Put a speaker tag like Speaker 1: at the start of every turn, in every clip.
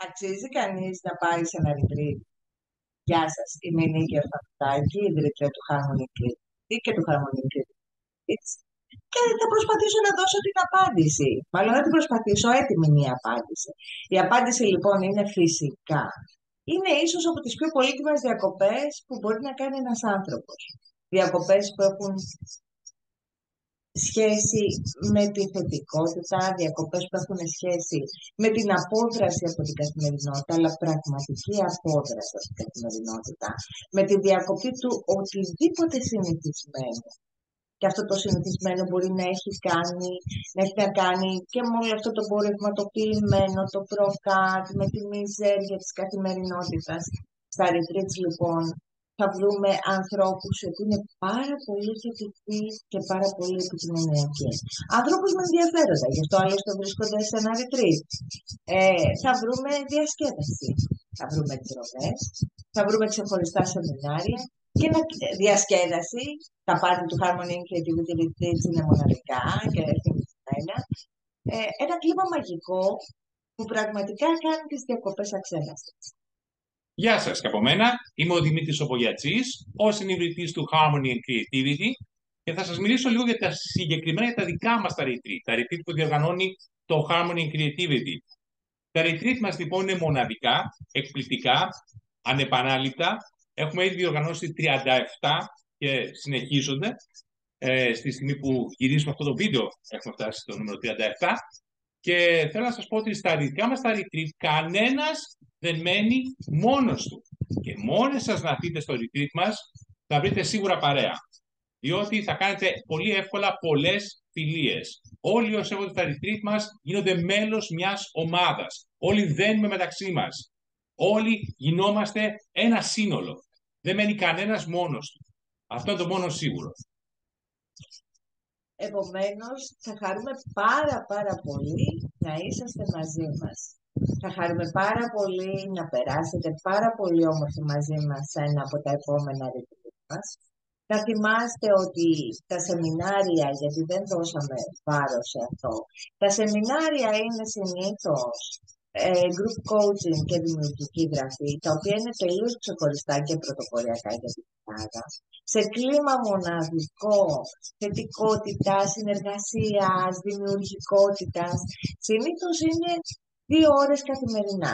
Speaker 1: Αξίζει κανείς να πάει σε ένα retreat? Γεια σας, είμαι η Νίκη Ορφανιτάκη, ιδρύτρια του Harmony Creativity και του Harmony Creativity. Και θα προσπαθήσω να δώσω την απάντηση. Μάλλον δεν την προσπαθήσω, έτοιμη είναι η απάντηση. Η απάντηση λοιπόν είναι φυσικά. Είναι ίσως από τις πιο πολύτιμες διακοπές που μπορεί να κάνει ένας άνθρωπος. Διακοπές που έχουν σχέση με τη θετικότητα, διακοπές που έχουν σχέση με την απόδραση από την καθημερινότητα, αλλά πραγματική απόδραση από την καθημερινότητα, με τη διακοπή του οτιδήποτε συνηθισμένο. Και αυτό το συνηθισμένο μπορεί να έχει να κάνει και με όλο αυτό το πορευματοποιημένο, το προκάτ, με τη μιζέρια της καθημερινότητας. Στα retreats λοιπόν θα βρούμε ανθρώπους που είναι πάρα πολύ θετικοί και πάρα πολύ επικοινωνιακοί. Ανθρώπους με ενδιαφέροντα, γι' αυτό άλλωστε βρίσκονται σε ένα retreat. Θα βρούμε διασκέδαση, θα βρούμε εκδρομές, θα βρούμε ξεχωριστά σεμινάρια και διασκέδαση. Τα πάρτι του Harmony and Creativity Retreats είναι μοναδικά και εθιμισμένα. Ένα κλίμα μαγικό που πραγματικά κάνει τις διακοπές αξέχαστες.
Speaker 2: Γεια σας και από μένα. Είμαι ο Δημήτρης Οπογιατσής, ο συνειδητής του Harmony and Creativity και θα σας μιλήσω λίγο για τα συγκεκριμένα για τα δικά μας τα retreat. Τα retreat που διοργανώνει το Harmony and Creativity. Τα retreat μας λοιπόν είναι μοναδικά, εκπληκτικά, ανεπανάληπτα. Έχουμε ήδη διοργανώσει 37 και συνεχίζονται. Στη στιγμή που γυρίζουμε αυτό το βίντεο έχουμε φτάσει στο νούμερο 37. Και θέλω να σας πω ότι στα δικά μας τα retreat κανένας δεν μένει μόνος του. Και μόνοι σας να έρθετε στο retreat μας θα βρείτε σίγουρα παρέα. Διότι θα κάνετε πολύ εύκολα πολλές φιλίες. Όλοι όσοι έρχονται στα retreat μας γίνονται μέλος μιας ομάδας. Όλοι δένουμε μεταξύ μας. Όλοι γινόμαστε ένα σύνολο. Δεν μένει κανένας μόνος του. Αυτό είναι το μόνο σίγουρο.
Speaker 1: Επομένως, θα χαρούμε πάρα πολύ να είσαστε μαζί μας. Θα χαρούμε πάρα πολύ να περάσετε πάρα πολύ όμορφα μαζί μας σε ένα από τα επόμενα retreat μας. Να θυμάστε ότι τα σεμινάρια, γιατί δεν δώσαμε βάρος σε αυτό, τα σεμινάρια είναι συνήθως group coaching και δημιουργική γραφή, τα οποία είναι τελείως ξεχωριστά και πρωτοποριακά για την Ελλάδα. Σε κλίμα μοναδικό, θετικότητας, συνεργασίας, δημιουργικότητας, συνήθως είναι 2 ώρες καθημερινά.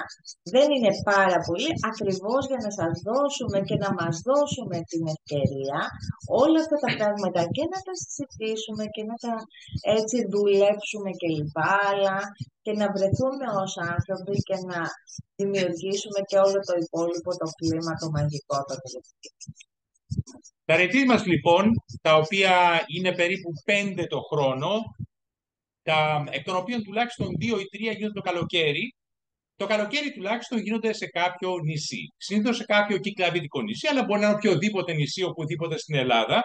Speaker 1: Δεν είναι πάρα πολύ, ακριβώς για να σας δώσουμε και να μας δώσουμε την ευκαιρία όλα αυτά τα πράγματα και να τα συζητήσουμε και να τα έτσι δουλέψουμε κλπ. Αλλά και να βρεθούμε ως άνθρωποι και να δημιουργήσουμε και όλο το υπόλοιπο το κλίμα, το μαγικό, το τελευταίο.
Speaker 2: Τα retreat μας λοιπόν, τα οποία είναι περίπου 5 το χρόνο, εκ των οποίων τουλάχιστον 2 ή 3 γίνονται το καλοκαίρι. Το καλοκαίρι τουλάχιστον γίνονται σε κάποιο νησί. Συνήθως σε κάποιο κυκλαδίτικο νησί, αλλά μπορεί να είναι οποιοδήποτε νησί, οπουδήποτε στην Ελλάδα,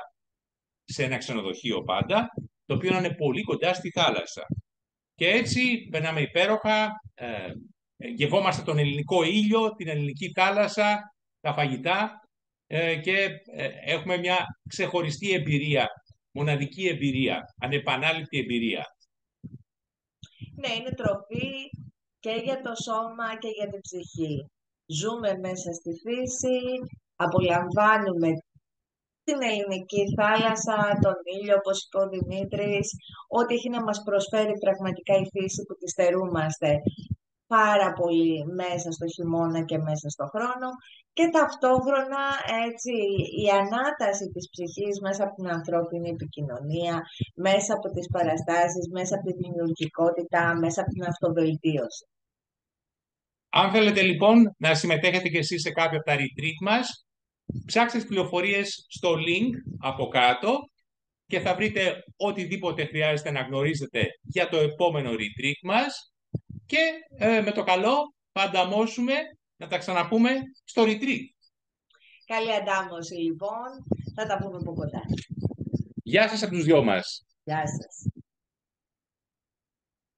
Speaker 2: σε ένα ξενοδοχείο πάντα, το οποίο να είναι πολύ κοντά στη θάλασσα. Και έτσι περνάμε υπέροχα, γευόμαστε τον ελληνικό ήλιο, την ελληνική θάλασσα, τα φαγητά και έχουμε μια ξεχωριστή εμπειρία, μοναδική εμπειρία, ανεπανάληπτη εμπειρία.
Speaker 1: Ναι, είναι τροφή και για το σώμα και για την ψυχή. Ζούμε μέσα στη φύση, απολαμβάνουμε την ελληνική θάλασσα, τον ήλιο, όπως είπε ο Δημήτρης, ό,τι έχει να μας προσφέρει πραγματικά η φύση που τη στερούμαστε πάρα πολύ μέσα στο χειμώνα και μέσα στο χρόνο και ταυτόχρονα έτσι η ανάταση της ψυχής μέσα από την ανθρώπινη επικοινωνία, μέσα από τις παραστάσεις, μέσα από τη δημιουργικότητα, μέσα από την αυτοβελτίωση.
Speaker 2: Αν θέλετε λοιπόν να συμμετέχετε και εσείς σε κάποιο από τα retreat μας, ψάξτε τις πληροφορίες στο link από κάτω και θα βρείτε οτιδήποτε χρειάζεται να γνωρίζετε για το επόμενο retreat μας και με το καλό θα ανταμώσουμε να τα ξαναπούμε στο retreat.
Speaker 1: Καλή αντάμωση λοιπόν, θα τα πούμε από κοντά.
Speaker 2: Γεια σας από τους δυο μας.
Speaker 1: Γεια σας.